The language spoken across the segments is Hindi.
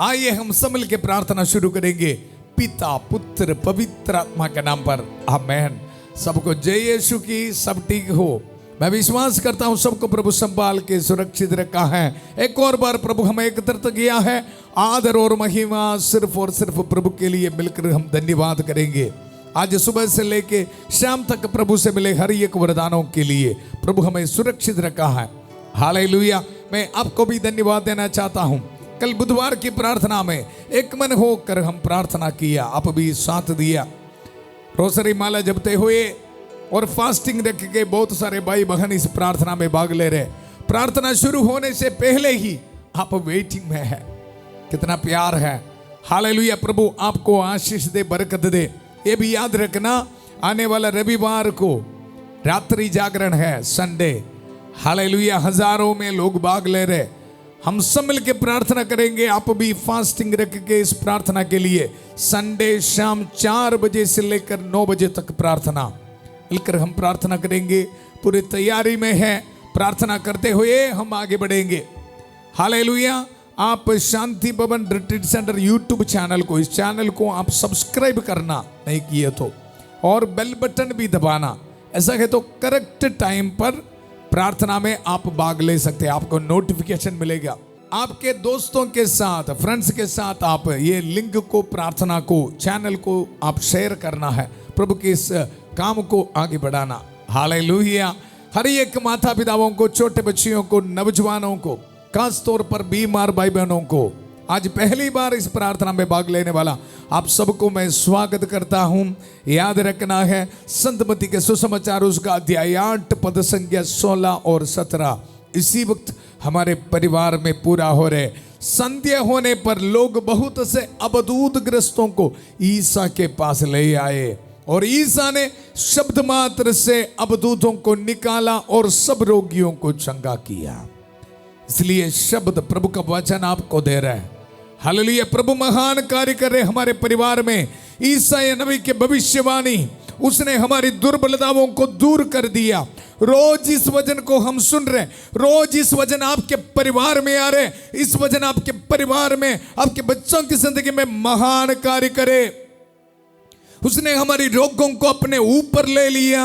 आइए हम सब मिल के प्रार्थना शुरू करेंगे पिता पुत्र पवित्र आत्मा के नाम पर, आमेन। सबको जय यीशु की, सब ठीक हो। मैं विश्वास करता हूं सबको प्रभु संभाल के सुरक्षित रखा है। एक और बार प्रभु हमें एकत्रित किया है। आदर और महिमा सिर्फ और सिर्फ प्रभु के लिए मिलकर हम धन्यवाद करेंगे। आज सुबह से लेके शाम तक प्रभु से मिले हर एक वरदानों के लिए प्रभु हमें सुरक्षित रखा है। हालेलुया। मैं आपको भी धन्यवाद देना चाहता हूं। कल बुधवार की प्रार्थना में एक मन होकर हम प्रार्थना किया, आप भी साथ दिया। रोसरी माला जपते हुए और फास्टिंग रख के बहुत सारे भाई बहन इस प्रार्थना में भाग ले रहे। प्रार्थना शुरू होने से पहले ही आप वेटिंग में है। कितना प्यार है। हालेलुया। प्रभु आपको आशीष दे, बरकत दे। ये भी याद रखना, आने वाला रविवार को रात्रि जागरण है, संडे। हालेलुया। हजारों में लोग भाग ले रहे। हम सब मिल के प्रार्थना करेंगे। आप भी फास्टिंग रख के इस प्रार्थना के लिए संडे शाम 4 बजे से लेकर 9 बजे तक प्रार्थना मिलकर हम प्रार्थना करेंगे। पूरी तैयारी में है। प्रार्थना करते हुए हम आगे बढ़ेंगे। हालेलुया। आप शांति भवन रिट्रीट सेंटर यूट्यूब चैनल को, इस चैनल को आप सब्सक्राइब करना नहीं किए तो, और बेल बटन भी दबाना। ऐसा है तो करेक्ट टाइम पर प्रार्थना में आप भाग ले सकते हैं। आपको नोटिफिकेशन मिलेगा। आपके दोस्तों के साथ, फ्रेंड्स के साथ आप ये लिंक को, प्रार्थना को, चैनल को आप शेयर करना है। प्रभु के इस काम को आगे बढ़ाना। हालेलुया। हर एक माता पिताओं को, छोटे बच्चियों को, नौजवानों को, खास तौर पर बीमार भाई बहनों को, आज पहली बार इस प्रार्थना में भाग लेने वाला आप सबको मैं स्वागत करता हूं। याद रखना है संत मत्ती के सुसमाचार उसका अध्याय 8 पद संख्या 16 और 17 इसी वक्त हमारे परिवार में पूरा हो रहे। संध्या होने पर लोग बहुत से अबदूत ग्रस्तों को ईसा के पास ले आए और ईसा ने शब्द मात्र से अबदूतों को निकाला और सब रोगियों को चंगा किया। इसलिए शब्द, प्रभु का वचन आपको दे रहा है। हालेलुया। प्रभु महान कार्य कर रहे हमारे परिवार में। ईसा नबी के भविष्यवाणी, उसने हमारी दुर्बलताओं को दूर कर दिया। रोज इस वचन को हम सुन रहे, रोज इस वचन आपके परिवार में आ रहे। इस वचन आपके परिवार में, आपके बच्चों की जिंदगी में महान कार्य करे। उसने हमारी रोगों को अपने ऊपर ले लिया।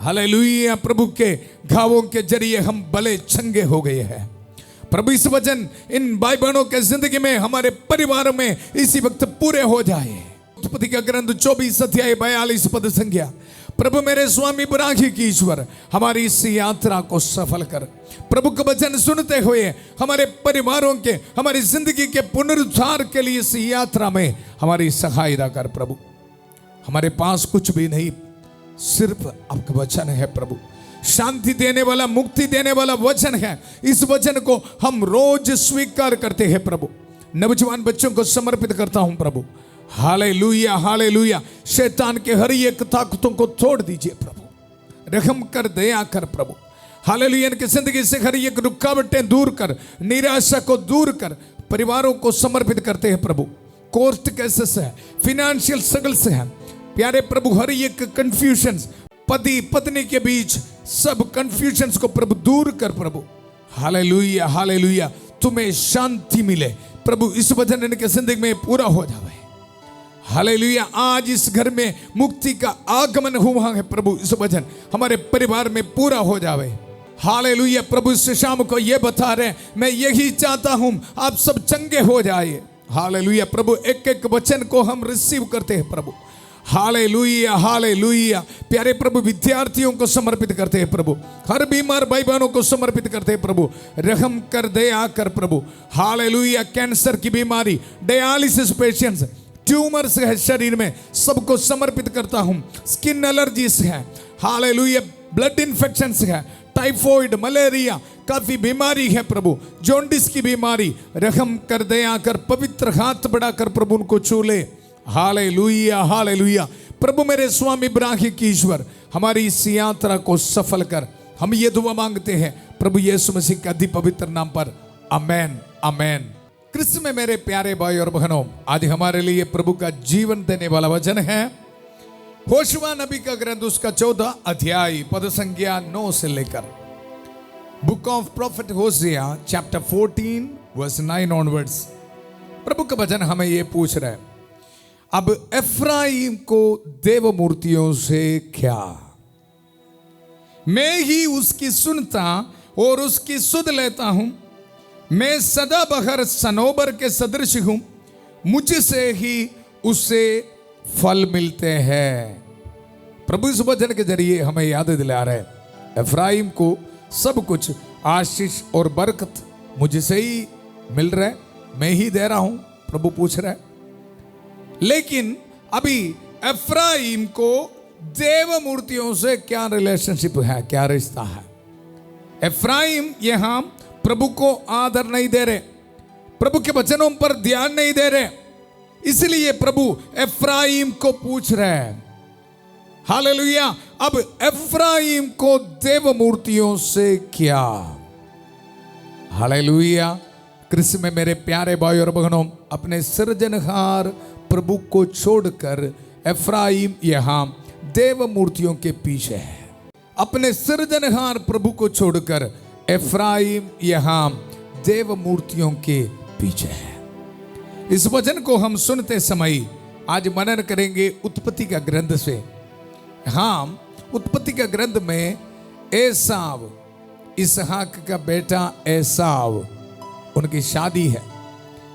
हालेलुया। प्रभु के घावों के जरिए हम भले चंगे हो गए हैं। प्रभु इस वचन इन भाई बहनों के जिंदगी में, हमारे परिवार में इसी वक्त पूरे हो जाए। उत्पत्ति का ग्रंथ 24 अध्याय 42 पद संख्या। प्रभु मेरे स्वामी इब्राहिम की ईश्वर, हमारी इस यात्रा को सफल कर। प्रभु का वचन सुनते हुए हमारे परिवारों के, हमारी जिंदगी के पुनरुद्धार के लिए इस यात्रा में हमारी सहायता कर। प्रभु हमारे पास कुछ भी नहीं, सिर्फ आपका वचन है। प्रभु शांति देने वाला, मुक्ति देने वाला वचन है। इस वचन को हम रोज स्वीकार करते हैं। प्रभु नौजवान बच्चों को समर्पित करता हूं। प्रभु हालेलुया। हालेलुया। शैतान के हर एक ताकतों को तोड़ दीजिए। प्रभु रहम कर, दया कर। प्रभु हालेलुया। इनकी जिंदगी से हर एक रुकावटें दूर कर, निराशा को दूर कर। परिवारों को समर्पित करते हैं। प्रभु कोर्ट केसेस है, फिनेंशियल स्ट्रगल्स है। प्यारे प्रभु हर एक कंफ्यूजन, पति पत्नी के बीच सब कंफ्यूजन को प्रभु दूर कर। प्रभु हालेलुया। हालेलुया। तुम्हें शांति मिले। प्रभु इस वचन इनके जिंदगी में पूरा हो जाए। हालेलुया। आज इस घर में मुक्ति का आगमन हुआ है। प्रभु इस वचन हमारे परिवार में पूरा हो जाए। हालेलुया। प्रभु इस शाम को ये बता रहे, मैं यही चाहता हूं आप सब चंगे हो जाए। हालेलुया। प्रभु एक एक वचन को हम रिसीव करते हैं। प्रभु हालेलुया। हालेलुया। प्यारे प्रभु विद्यार्थियों को समर्पित करते हैं। प्रभु हर बीमार भाई बहनों को समर्पित करते हैं। प्रभु रहम कर, दया कर। प्रभु हालेलुया। कैंसर की बीमारी, डायलिसिस पेशेंट्स, ट्यूमर्स है शरीर में, सबको समर्पित करता हूं। स्किन एलर्जीज है। हालेलुया। ब्लड इन्फेक्शंस है, टाइफॉइड, मलेरिया, काफी बीमारी है। प्रभु जॉन्डिस की बीमारी, रहम कर, दया कर। पवित्र हाथ बढ़ाकर प्रभु उनको छू ले। हालेलुया। हालेलुया। प्रभु मेरे स्वामी इब्राहिम की ईश्वर, हमारी इस यात्रा को सफल कर। हम ये दुआ मांगते हैं प्रभु यीशु मसीह के अति पवित्र नाम पर, आमेन। आमेन। क्रिस्त में मेरे प्यारे भाई और बहनों, आज हमारे लिए प्रभु का जीवन देने वाला वचन है होशुआ नबी का ग्रंथ उसका 14 अध्याय पद संख्या 9 से लेकर Book of Prophet Hosea, chapter 14, verse 9 onwards. प्रभु का वचन हमें ये पूछ रहा है, अब एफ्राइम को देव मूर्तियों से क्या? मैं ही उसकी सुनता और उसकी सुध लेता हूं। मैं सदा बहर सनोबर के सदृश हूं, मुझसे ही उसे फल मिलते हैं। प्रभु इस वचन के जरिए हमें याद दिला रहे हैं, एफ्राइम को सब कुछ आशीष और बरकत मुझसे ही मिल रहा है, मैं ही दे रहा हूं। प्रभु पूछ रहा है, लेकिन अभी एफ्राइम को देव मूर्तियों से क्या रिलेशनशिप है, क्या रिश्ता है? एफ्राइम यहां प्रभु को आदर नहीं दे रहे, प्रभु के वचनों पर ध्यान नहीं दे रहे, इसलिए प्रभु एफ्राइम को पूछ रहे हैं। हालेलुया। अब एफ्राइम को देव मूर्तियों से क्या? हालेलुया। कृष्ण में मेरे प्यारे भाई और बहनों, अपने सृजनहार प्रभु को छोड़कर एफ्राइम यहां देव मूर्तियों के पीछे है। अपने सृजनहार प्रभु को छोड़कर एफ्राइम यहां देव मूर्तियों के पीछे है। इस वचन को हम सुनते समय आज मनन करेंगे उत्पत्ति का ग्रंथ से। हाँ, उत्पत्ति का ग्रंथ में एसाव, इसहाक का बेटा एसाव, उनकी शादी है।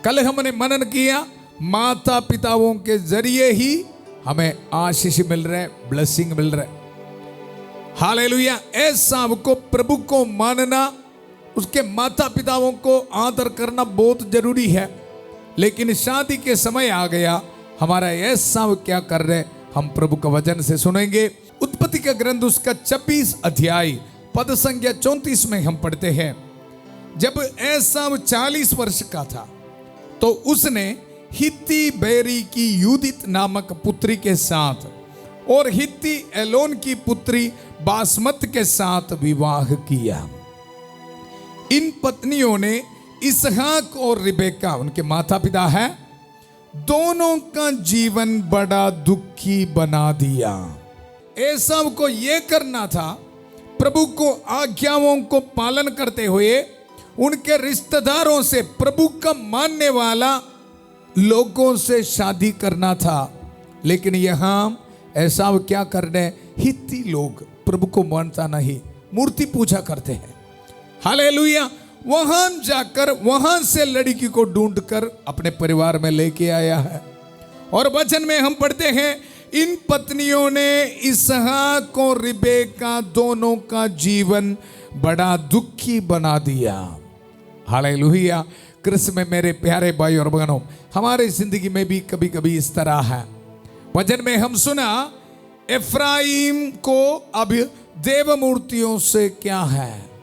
कल हमने मनन किया, माता पिताओं के जरिए ही हमें आशीष मिल रहे, ब्लेसिंग मिल रहे। हालेलुया। एसाव को प्रभु को मानना, उसके माता पिताओं को आदर करना बहुत जरूरी है। लेकिन शादी के समय आ गया, हमारा एसाव क्या कर रहे, हम प्रभु का वचन से सुनेंगे। उत्पत्ति का ग्रंथ उसका 26 अध्याय पद संख्या 34 में हम पढ़ते हैं, जब एसाव 40 वर्ष का था तो उसने हित्ती बेरी की यूदित नामक पुत्री के साथ और हित्ती एलोन की पुत्री बासमत के साथ विवाह किया। इन पत्नियों ने इसहाक और रिबेका, उनके माता पिता हैं, दोनों का जीवन बड़ा दुखी बना दिया। एसाव को यह करना था, प्रभु को आज्ञाओं को पालन करते हुए उनके रिश्तेदारों से, प्रभु का मानने वाला लोगों से शादी करना था। लेकिन यहां एसाव क्या कर रहे, हित्ती लोग प्रभु को मानता नहीं, मूर्ति पूजा करते हैं। हालेलुया। वहां जाकर वहां से लड़की को ढूंढकर अपने परिवार में लेके आया है। और वचन में हम पढ़ते हैं, इन पत्नियों ने इसहाक और रिबेका दोनों का जीवन बड़ा दुखी बना दिया। हालेलुया। कृष्ण में मेरे प्यारे भाई और बहनों, हमारे जिंदगी में भी कभी कभी इस तरह है। वचन में हम सुना, एफ्राइम को अब देव मूर्तियों से क्या है?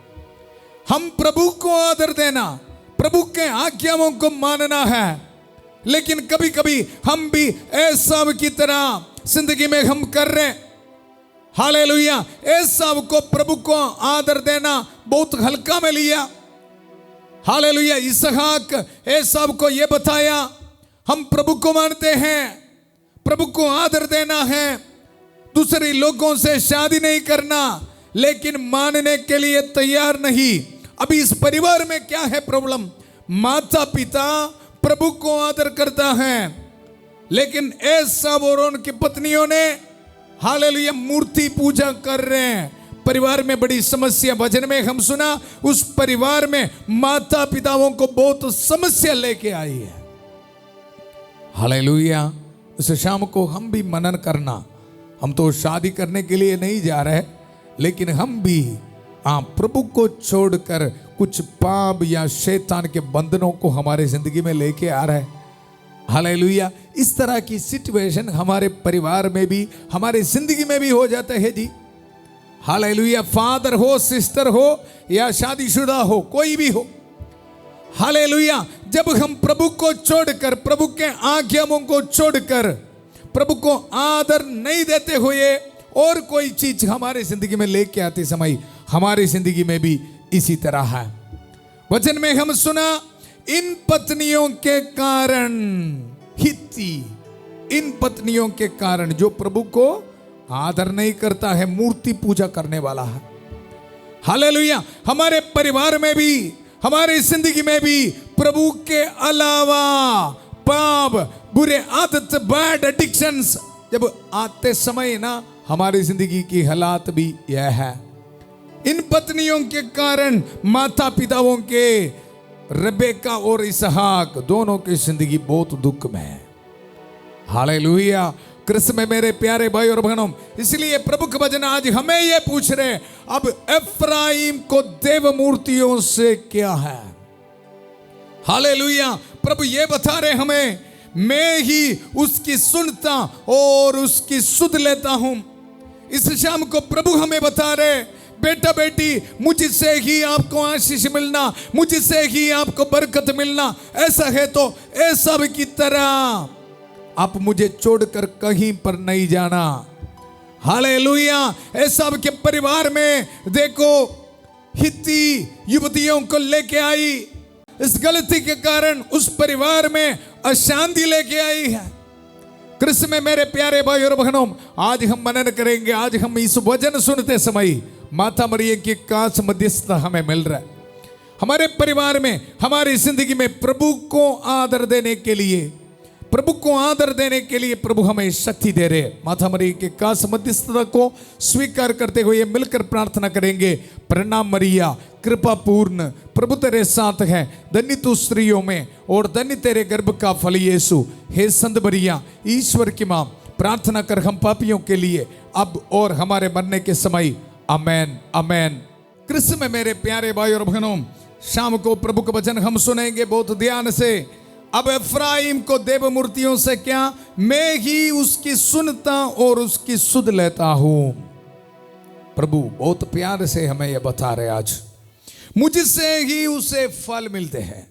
हम प्रभु को आदर देना, प्रभु के आज्ञाओं को मानना है। लेकिन कभी कभी हम भी एसाव की तरह जिंदगी में हम कर रहे। हालेलुया। एसाव को प्रभु को आदर देना बहुत हल्का में लिया। हालेलुया। इसहाक एसाव को यह बताया, हम प्रभु को मानते हैं, प्रभु को आदर देना है, दूसरे लोगों से शादी नहीं करना, लेकिन मानने के लिए तैयार नहीं। अभी इस परिवार में क्या है प्रॉब्लम? माता पिता प्रभु को आदर करता है, लेकिन एसाव और उनकी पत्नियों ने हालेलुया मूर्ति पूजा कर रहे हैं। परिवार में बड़ी समस्या। वचन में हम सुना, उस परिवार में माता पिताओं को बहुत समस्या लेके आई है। हालेलुया। इस शाम को हम भी मनन करना, हम तो शादी करने के लिए नहीं जा रहे, लेकिन हम भी प्रभु को छोड़कर कुछ पाप या शैतान के बंधनों को हमारे जिंदगी में लेके आ रहे हैं। हालेलुया। इस तरह की सिचुएशन हमारे परिवार में भी, हमारे जिंदगी में भी हो जाता है जी। हालेलुया। फादर हो, सिस्टर हो या शादीशुदा हो, कोई भी हो। हालेलुया। जब हम प्रभु को छोड़कर, प्रभु के आज्ञाओं को छोड़कर, प्रभु को आदर नहीं देते हुए और कोई चीज हमारे जिंदगी में लेके आते समय, हमारी जिंदगी में भी इसी तरह है। वचन में हम सुना, इन पत्नियों के कारण, हित्ती, इन पत्नियों के कारण, जो प्रभु को आदर नहीं करता है, मूर्ति पूजा करने वाला है। हालेलुया। हमारे परिवार में भी हमारी जिंदगी में भी प्रभु के अलावा पाप, बुरे आदत, बैड एडिक्शंस जब आते समय ना, हमारी जिंदगी की हालात भी यह है। इन पत्नियों के कारण माता पिताओं के रेबेका और इसहाक दोनों की जिंदगी बहुत दुख में है। हालेलुया। कृष्ण में मेरे प्यारे भाई और बहनों, इसलिए प्रभु का वचन आज हमें यह पूछ रहे, अब एफ्राइम को देव मूर्तियों से क्या है। हालेलुया। प्रभु ये बता रहे हमें, मैं ही उसकी सुनता और उसकी सुध लेता हूं। इस शाम को प्रभु हमें बता रहे, बेटा बेटी, मुझसे ही आपको आशीष मिलना, मुझसे ही आपको बरकत मिलना। ऐसा है तो एसाव की तरह आप मुझे छोड़कर कहीं पर नहीं जाना। हालेलुया। एसाव के परिवार में देखो, हित्ती युवतियों को लेके आई, इस गलती के कारण उस परिवार में अशांति लेके आई है। कृष्ण में मेरे प्यारे भाई और बहनों, आज हम मनन करेंगे, आज हम इस वचन सुनते समय माता मरियम की खास मध्यस्थता हमें मिल रहा है। हमारे परिवार में, हमारी जिंदगी में प्रभु को आदर देने के लिए, प्रभु को आदर देने के लिए प्रभु हमें शक्ति दे रहे। माता मरियम की खास मध्यस्थता को स्वीकार करते हुए मिलकर प्रार्थना करेंगे। प्रणाम मरिया, कृपा पूर्ण, प्रभु तेरे साथ है, धन्य तू स्त्रियों में और धन्य तेरे गर्भ का फल यीशु। हे संत मरिया, ईश्वर की मां, प्रार्थना कर हम पापियों के लिए, अब और हमारे मरने के समय। आमेन, आमेन। कृष्ण में मेरे प्यारे भाई और बहनों, शाम को प्रभु का वचन हम सुनेंगे बहुत ध्यान से। अब एफ्राइम को देव मूर्तियों से क्या, मैं ही उसकी सुनता और उसकी सुध लेता हूं। प्रभु बहुत प्यार से हमें यह बता रहे आज, मुझसे ही उसे फल मिलते हैं।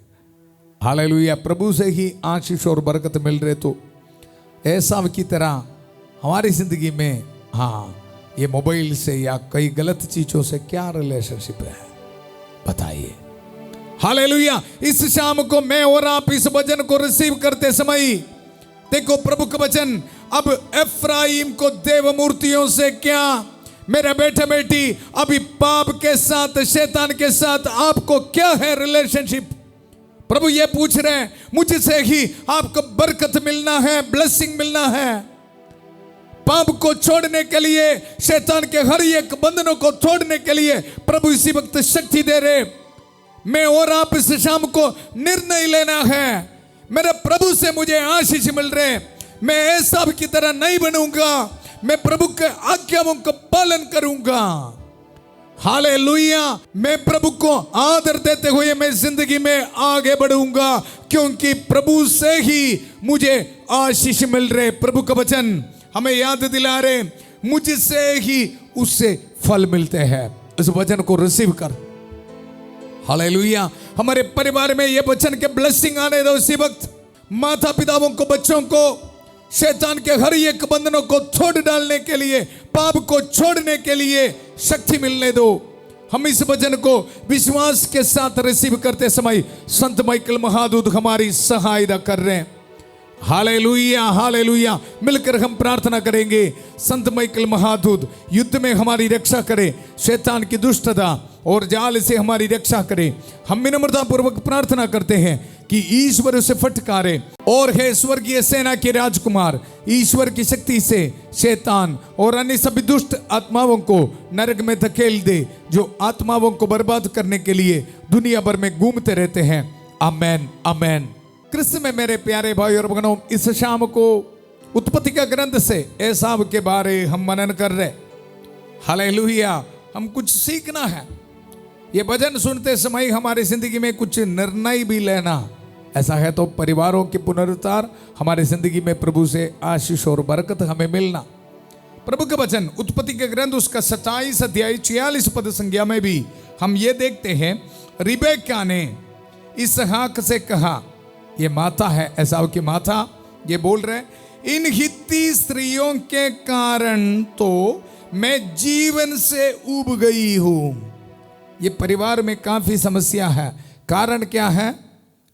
हालेलुया। प्रभु से ही आशीष और बरकत मिल रहे, तो ऐसा की तरह हमारी जिंदगी में, हाँ, ये मोबाइल से या कई गलत चीजों से क्या रिलेशनशिप है, बताइए। हालेलुया। इस शाम को मैं और आप इस वचन को रिसीव करते समय देखो प्रभु का वचन, अब एफ्राइम को देव मूर्तियों से क्या। मेरा बेटा बेटी, अभी पाप के साथ, शैतान के साथ आपको क्या है रिलेशनशिप। प्रभु ये पूछ रहे हैं, मुझसे ही आपको बरकत मिलना है, ब्लेसिंग मिलना है। पाप को छोड़ने के लिए, शैतान के हर एक बंधनों को तोड़ने के लिए प्रभु इसी वक्त शक्ति दे रहे। मैं और आप इस शाम को निर्णय लेना है, मेरे प्रभु से मुझे आशीष मिल रहे, मैं ऐसा की तरह नहीं बनूंगा, मैं प्रभु के आज्ञाओं का पालन करूंगा। हालेलुया। मैं प्रभु को आदर देते हुए मैं जिंदगी में आगे बढ़ूंगा, क्योंकि प्रभु से ही मुझे आशीष मिल रहे। प्रभु का वचन हमें याद दिला रहे, मुझसे ही उससे फल मिलते हैं। इस वचन को रिसीव कर। हालेलुया। हमारे परिवार में ये वचन के ब्लेसिंग आने दो। इसी वक्त माता पिताओं को, बच्चों को शैतान के हर एक बंधनों को तोड़ डालने के लिए, पाप को छोड़ने के लिए शक्ति मिलने दो। हम इस वचन को विश्वास के साथ रिसीव करते समय संत माइकल महादूत हमारी सहायता कर रहे हैं। Hallelujah, hallelujah. मिलकर हम प्रार्थना करेंगे, संत माइकल महादूत युद्ध में हमारी रक्षा करे, शैतान की दुष्टता और जाल से हमारी रक्षा करे। हम विनम्रता पूर्वक प्रार्थना करते हैं कि ईश्वर उसे फटकारे, और हे स्वर्गीय सेना के राजकुमार, ईश्वर की शक्ति से शैतान और अन्य सभी दुष्ट आत्माओं को नरक में धकेल दे, जो आत्माओं को बर्बाद करने के लिए दुनिया भर में घूमते रहते हैं। आमेन, आमेन। कृष्ण में मेरे प्यारे भाई और बहनों, इस शाम को उत्पत्ति का ग्रंथ से एसाव के बारे हम मनन कर रहे। हालेलुया। हम कुछ सीखना है। ये भजन सुनते समय हमारी जिंदगी में कुछ निर्णय भी लेना। ऐसा है तो परिवारों के पुनरुद्धार, हमारी जिंदगी में प्रभु से आशीष और बरकत हमें मिलना। प्रभु का वचन उत्पत्ति के ग्रंथ उसका 27 अध्याय 46 पद संज्ञा में भी हम ये देखते हैं, रिबेका ने इसहाक से कहा, ये माता है एसाव की माता, ये बोल रहे, इन हित्ती स्त्रियों के कारण तो मैं जीवन से उब गई हूं। ये परिवार में काफी समस्या है। कारण क्या है?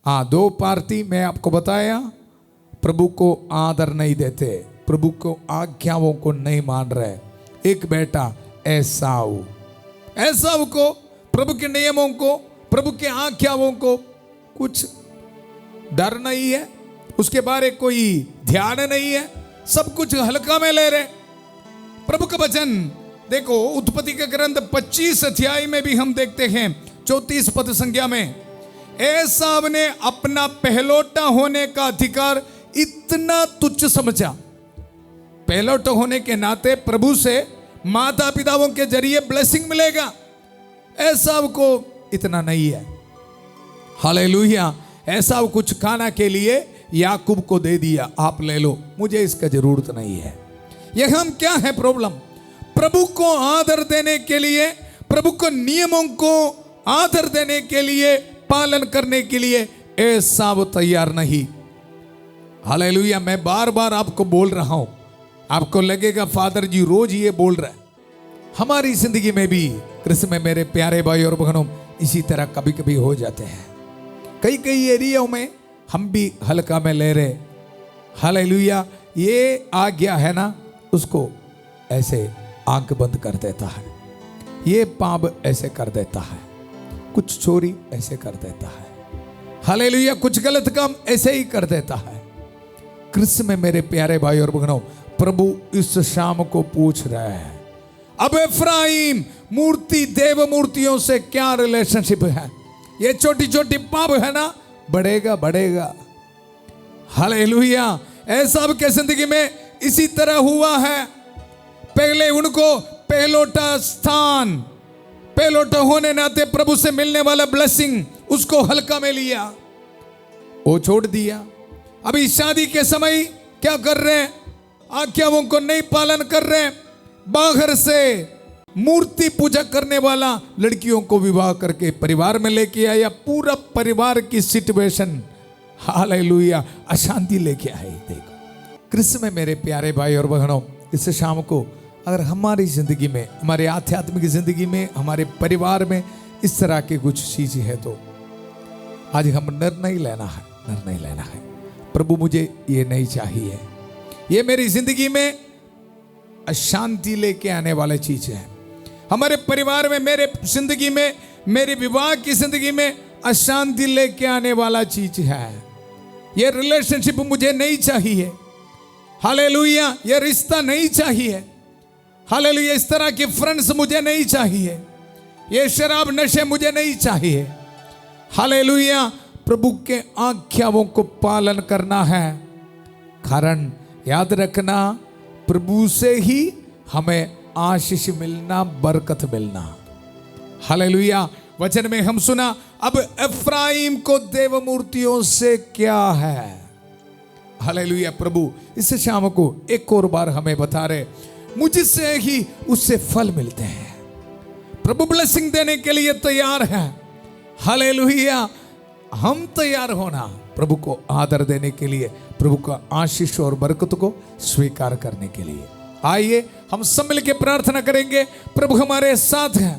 दो पार्टी मैं आपको बताया, प्रभु को आदर नहीं देते, प्रभु को आज्ञाओं को नहीं मान रहे। एक बेटा एसाव को प्रभु के नियमों को, प्रभु के आज्ञाओं को कुछ डर नहीं है, उसके बारे कोई ध्यान नहीं है, सब कुछ हल्का में ले रहे। प्रभु का वचन देखो, उत्पत्ति के ग्रंथ 25 अध्याय में भी हम देखते हैं 34 पद संज्ञा में, एसाव ने अपना पहलौठा होने का अधिकार इतना तुच्छ समझा। पहलौठा होने के नाते प्रभु से माता पिताओं के जरिए ब्लेसिंग मिलेगा, एसाव को इतना नहीं है। हालेलुया। एसाव कुछ खाना के लिए याकूब को दे दिया, आप ले लो, मुझे इसका जरूरत नहीं है। यह हम क्या है प्रॉब्लम? प्रभु को आदर देने के लिए, प्रभु को नियमों को आदर देने के लिए, पालन करने के लिए एसाव तैयार नहीं। हालेलुया। मैं बार बार आपको बोल रहा हूं, आपको लगेगा फादर जी रोज ये बोल रहा है। हमारी जिंदगी में भी कृष्ण में मेरे प्यारे भाई और बहनों इसी तरह कभी कभी हो जाते हैं। कई कई एरियाओं में हम भी हल्का में ले रहे। हालेलुया। ये आज्ञा है ना, उसको ऐसे आंख बंद कर देता है, ये पाप ऐसे कर देता है, कुछ चोरी ऐसे कर देता है, हालेलुया, कुछ गलत काम ऐसे ही कर देता है। कृष्ण में मेरे प्यारे भाई और बहनों, प्रभु इस शाम को पूछ रहा है, अब एफ्राइम मूर्ति देव मूर्तियों से क्या रिलेशनशिप है? ये छोटी छोटी पाप है ना, बढ़ेगा बढ़ेगा। हालेलुया। एसाव के जिंदगी में इसी तरह हुआ है। पहले उनको पहलौठा स्थान, पहलौठा होने नाते प्रभु से मिलने वाला ब्लेसिंग उसको हल्का में लिया, वो छोड़ दिया। अभी शादी के समय क्या कर रहे हैं? आज्ञाओं को नहीं पालन कर रहे हैं, बाहर से मूर्ति पूजा करने वाला लड़कियों को विवाह करके परिवार में लेके आया, पूरा परिवार की सिचुएशन हालेलुया अशांति लेके आए। देखो कृष्ण में मेरे प्यारे भाई और बहनों, इस शाम को अगर हमारी जिंदगी में, हमारे आध्यात्मिक जिंदगी में, हमारे परिवार में इस तरह की कुछ चीजें है तो आज हम निर्णय लेना है, निर्णय लेना है। प्रभु मुझे ये नहीं चाहिए, ये मेरी जिंदगी में अशांति लेके आने वाली चीज है। हमारे परिवार में, मेरे जिंदगी में, मेरे विवाह की जिंदगी में अशांति लेके आने वाला चीज है। ये रिलेशनशिप मुझे नहीं चाहिए। हालेलुया। ये रिश्ता नहीं चाहिए। हालेलुया। इस तरह के फ्रेंड्स मुझे नहीं चाहिए। ये शराब नशे मुझे नहीं चाहिए। हालेलुया। प्रभु के आज्ञाओं को पालन करना है, कारण याद रखना प्रभु से ही हमें आशीष मिलना, बरकत मिलना। हालेलुया। वचन में हम सुना, अब एफ्राइम को देव मूर्तियों से क्या है? हालेलुया। प्रभु इस शाम को एक और बार हमें बता रहे, मुझसे ही उससे फल मिलते हैं। प्रभु ब्लेसिंग देने के लिए तैयार है। हालेलुया। हम तैयार होना प्रभु को आदर देने के लिए, प्रभु का आशीष और बरकत को स्वीकार करने के लिए। आइए हम सब मिलकर प्रार्थना करेंगे। प्रभु हमारे साथ हैं,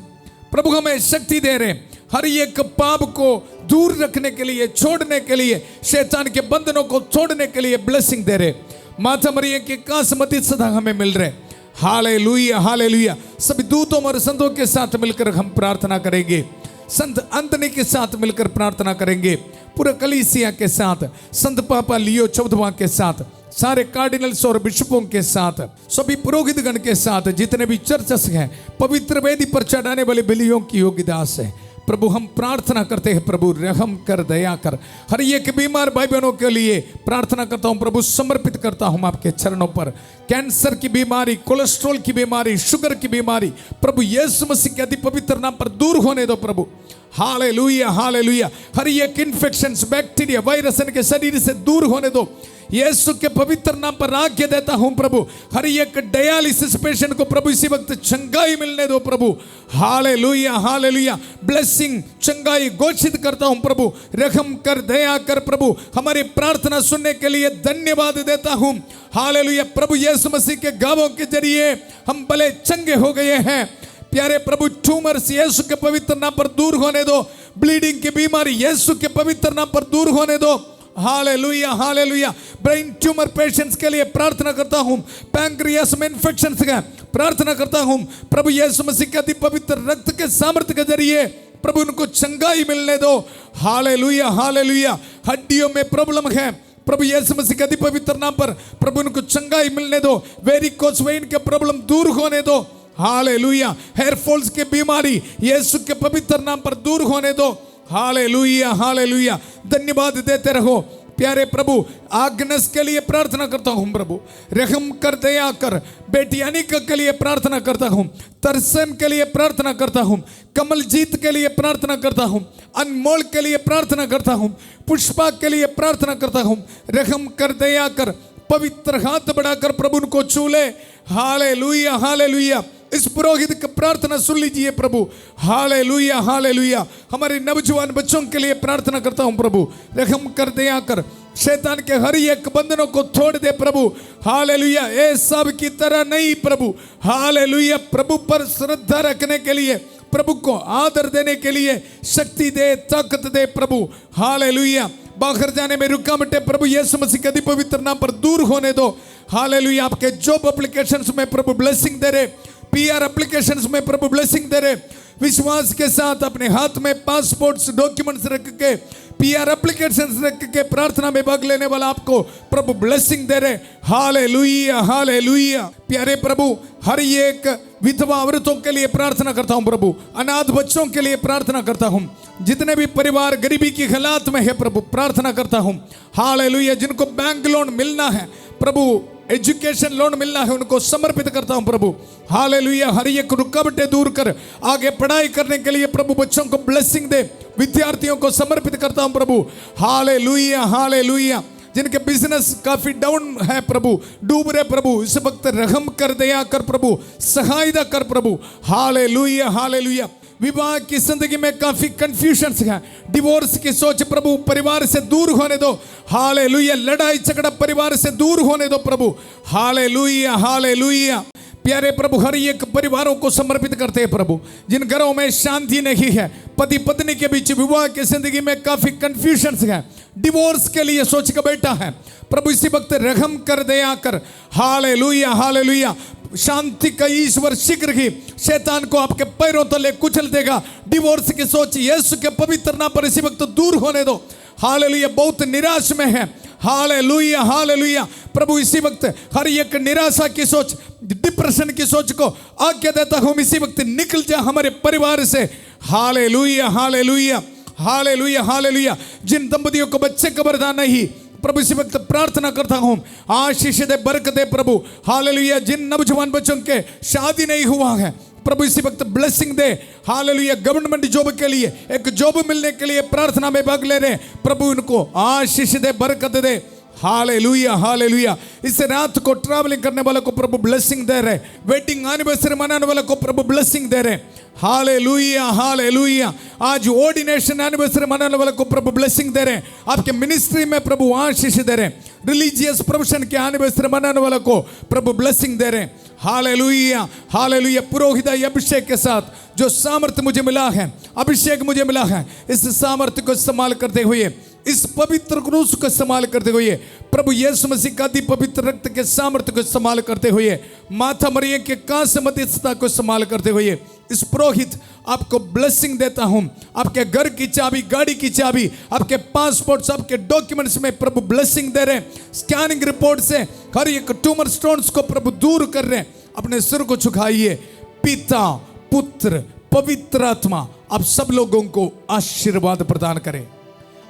प्रभु हमें शक्ति दे रहे, हर एक पाप को दूर रखने के लिए, छोड़ने के लिए, शैतान के बंधनों को छोड़ने के लिए ब्लेसिंग दे रहे। माता मरियम के कासमती सदा हमें मिल रहे। हालेलुया। हालेलुया। सभी दूतों और संतों के साथ मिलकर हम प्रार्थना करेंगे, संत अंतनी के साथ मिलकर प्रार्थना करेंगे, पूरे कलीसिया के साथ, संत पापा लियो चौदहवां के साथ, सारे कार्डिनल्स और बिशपों के साथ, सभी पुरोहितगण के साथ, जितने भी चर्चस हैं, पवित्र वेदी पर चढ़ाने वाले बलियों की योगिदास है। प्रभु हम प्रार्थना करते हैं, प्रभु रहम कर, दया कर। हर एक बीमार भाई बहनों के लिए प्रार्थना करता हूं प्रभु, समर्पित करता हूं आपके चरणों पर। कैंसर की बीमारी, कोलेस्ट्रॉल की बीमारी, शुगर की बीमारी, प्रभु यीशु मसीह के अति पवित्र नाम पर दूर होने दो प्रभु। हालेलुया। हालेलुया। हर एक इन्फेक्शंस, बैक्टीरिया, वायरस इनके शरीर से दूर होने दो। यीशु के पवित्र नाम पर आज्ञा देता हूं प्रभु, हर एक डायलिसिस पेशेंट को प्रभु इसी वक्त चंगाई मिलने दो प्रभु। हालेलुया। हालेलुया। ब्लेसिंग, चंगाई घोषित करता हूं प्रभु, रहम कर, दया कर प्रभु। हमारी प्रार्थना सुनने के लिए धन्यवाद देता हूं। हालेलुया। प्रभु यीशु मसीह के गावों के जरिए हम भले चंगे हो गए हैं। प्यारे प्रभु, ट्यूमर्स यीशु के पवित्र नाम पर दूर होने दो। ब्लीडिंग की बीमारी यीशु के पवित्र नाम पर दूर होने दो। Hallelujah. Hallelujah. Brain tumour patients के लिए प्रार्थना करता हूं, पैंक्रियास में इन्फेक्शन का प्रार्थना करता हूं प्रभु यीशु मसीह के अति पवित्र रक्त के सामर्थ्य के जरिए प्रभु उनको चंगाई मिलने दो। Hallelujah hallelujah. हड्डियों में प्रॉब्लम है, प्रभु यीशु मसीह के अति पवित्र नाम पर प्रभु उनको चंगाई मिलने दो। वेरिकोस वेन के प्रॉब्लम दूर होने दो। हालेलुया। हेयर फॉल्स की बीमारी यीशु के पवित्र नाम पर दूर होने दो। Hallelujah hallelujah. धन्यवाद देते रहो प्यारे प्रभु। आग्नस के लिए प्रार्थना करता हूँ प्रभु, रहम कर दया कर। बेटी अनिका के लिए प्रार्थना करता हूँ, तरसेम के लिए प्रार्थना करता हूँ, कमलजीत के लिए प्रार्थना करता हूँ, अनमोल के लिए प्रार्थना करता हूँ, पुष्पा के लिए प्रार्थना करता हूँ। रहम कर दया कर, पवित्र हाथ बढ़ाकर प्रभु उनको छू ले। Hallelujah hallelujah. इस पुरोहित की प्रार्थना सुन लीजिए प्रभु। Hallelujah hallelujah. हमारे नवजवान बच्चों के लिए प्रार्थना करता हूं प्रभु, रहम कर दया कर। शैतान के हर एक बंधनों को तोड़ दे प्रभु। हालेलुया। ए सब की तरह नहीं प्रभु। हालेलुया। प्रभु पर श्रद्धा रखने के लिए, प्रभु को आदर देने के लिए शक्ति दे, ताकत दे प्रभु। हालेलुया। बाहर जाने में रुकावटें प्रभु यीशु मसीह के पवित्र नाम पर दूर होने दो। हालेलुया। आपके जॉब एप्लीकेशंस में प्रभु ब्लेसिंग दे रहे, पीआर एप्लीकेशंस में प्रभु ब्लेसिंग दे रहे। विश्वास के साथ अपने हाथ में पासपोर्ट्स डॉक्यूमेंट्स रख के, पीआर एप्लीकेशंस रख के प्रार्थना में भाग लेने वाला आपको प्रभु ब्लेसिंग दे रहे। Hallelujah hallelujah. प्यारे प्रभु, हर एक विधवा औरतों के लिए प्रार्थना करता हूं प्रभु, अनाथ बच्चों के लिए प्रार्थना करता हूं, जितने भी परिवार गरीबी की हालात में है प्रभु प्रार्थना करता हूं। हालेलुया। जिनको बैंक लोन मिलना है प्रभु, एजुकेशन लोन मिलना है, उनको समर्पित करता हूं प्रभु। हालेलुया। हर एक रुकावटें दूर कर आगे पढ़ाई करने के लिए प्रभु बच्चों को ब्लेसिंग दे, विद्यार्थियों को समर्पित करता हूं प्रभु। Hallelujah hallelujah. जिनके बिजनेस काफी डाउन है प्रभु, डूब रहे प्रभु, इस वक्त रहम कर दया कर प्रभु, सहायता कर प्रभु। Hallelujah hallelujah. विवाह की जिंदगी में काफी कंफ्यूजन्स है, डिवोर्स की सोच प्रभु परिवार से दूर होने दो। हालेलुया। लड़ाई झगड़ा परिवार से दूर होने दो प्रभु। Hallelujah hallelujah. प्यारे प्रभु, हर एक परिवारों को समर्पित करते हैं प्रभु, जिन घरों में शांति नहीं है, पति पत्नी के बीच विवाह की जिंदगी में काफी कंफ्यूजन्स है, डिवोर्स के लिए सोच का बैठा है प्रभु, इसी वक्त रहम कर दया कर। Hallelujah hallelujah. शांति का ईश्वर शीघ्र ही शैतान को आपके पैरों तले कुचल देगा। डिवोर्स की सोच यीशु के पवित्र नाम पर इसी वक्त दूर होने दो। हालेलुया। बहुत निराश में है। Hallelujah hallelujah. प्रभु इसी वक्त हर एक निराशा की सोच, डिप्रेशन की सोच को आज्ञा देता हूं, इसी वक्त निकल जा हमारे परिवार से। Hallelujah hallelujah hallelujah hallelujah. जिन दंपतियों को बच्चे का वरदान नहीं प्रभु, इसी वक्त प्रार्थना करता हूं, आशीष दे, बरकत दे प्रभु। हालेलुया। जिन नौजवान बच्चों के शादी नहीं हुआ है प्रभु, इसी वक्त ब्लेसिंग दे। हालेलुया। गवर्नमेंट जॉब के लिए, एक जॉब मिलने के लिए प्रार्थना में भाग ले रहे प्रभु, इनको आशीष दे, बरकत दे। Hallelujah hallelujah. इस रात को ट्रैवलिंग करने वालों को प्रभु ब्लेसिंग दे रहे, वेडिंग एनिवर्सरी मनाने वालों को प्रभु ब्लेसिंग दे रहे। Hallelujah hallelujah. आज ऑर्डिनेशन एनिवर्सरी मनाने वालों को प्रभु ब्लेसिंग दे रहे, आपके मिनिस्ट्री में प्रभु आशीष दे रहे, रिलीजियस प्रोफेशन के एनिवर्सरी मनाने वालों को प्रभु ब्लेसिंग दे रहे। Hallelujah hallelujah. पुरोहित अभिषेक के साथ जो सामर्थ्य मुझे मिला है, अभिषेक मुझे मिला है, इस सामर्थ्य को इस्तेमाल करते हुए, इस पवित्र क्रूस को इस्तेमाल करते हुए, प्रभु यीशु मसीह का अति पवित्र रक्त के सामर्थ्य को इस्तेमाल करते हुए, माथा मरियम के कांस्य मध्यस्थता को इस्तेमाल करते हुए, इस पुरोहित आपको ब्लेसिंग देता हूं। आपके घर की चाबी, गाड़ी की चाबी, आपके पासपोर्ट्स, आपके डॉक्यूमेंट्स में प्रभु ब्लेसिंग दे रहे। स्कैनिंग रिपोर्ट से हर एक ट्यूमर स्टोन्स को प्रभु दूर कर रहे। अपने सिर को झुकाइए। पिता, पुत्र, पवित्र आत्मा आप सब लोगों को आशीर्वाद प्रदान करें।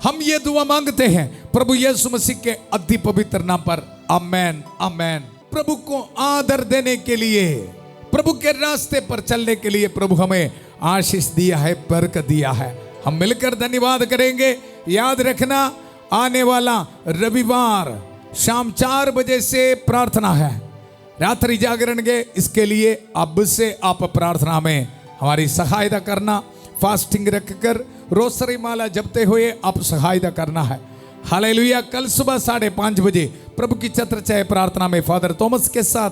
हम ये दुआ मांगते हैं प्रभु यीशु मसीह के अति पवित्र नाम पर। आमेन आमेन। प्रभु को आदर देने के लिए, प्रभु के रास्ते पर चलने के लिए प्रभु हमें आशीष दिया है, बरकत दिया है। हम मिलकर धन्यवाद करेंगे। याद रखना, आने वाला रविवार शाम 4 बजे से प्रार्थना है, रात्रि जागरण के। इसके लिए अब से आप प्रार्थना में हमारी सहायता करना, फास्टिंग रखकर रोसरी माला जपते हुए आप सहायता करना है। हालेलुया। कल सुबह 5:30 बजे प्रभु की छत्रछाया प्रार्थना में फादर थॉमस के साथ,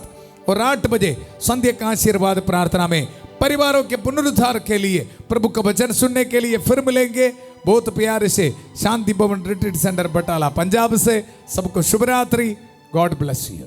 और 8 बजे संध्या का आशीर्वाद प्रार्थना में परिवारों के पुनरुद्धार के लिए, प्रभु का वचन सुनने के लिए फिर मिलेंगे। बहुत प्यारे से शांति भवन रिट्रीट सेंटर बटाला पंजाब से सबको शुभ रात्रि। God bless you.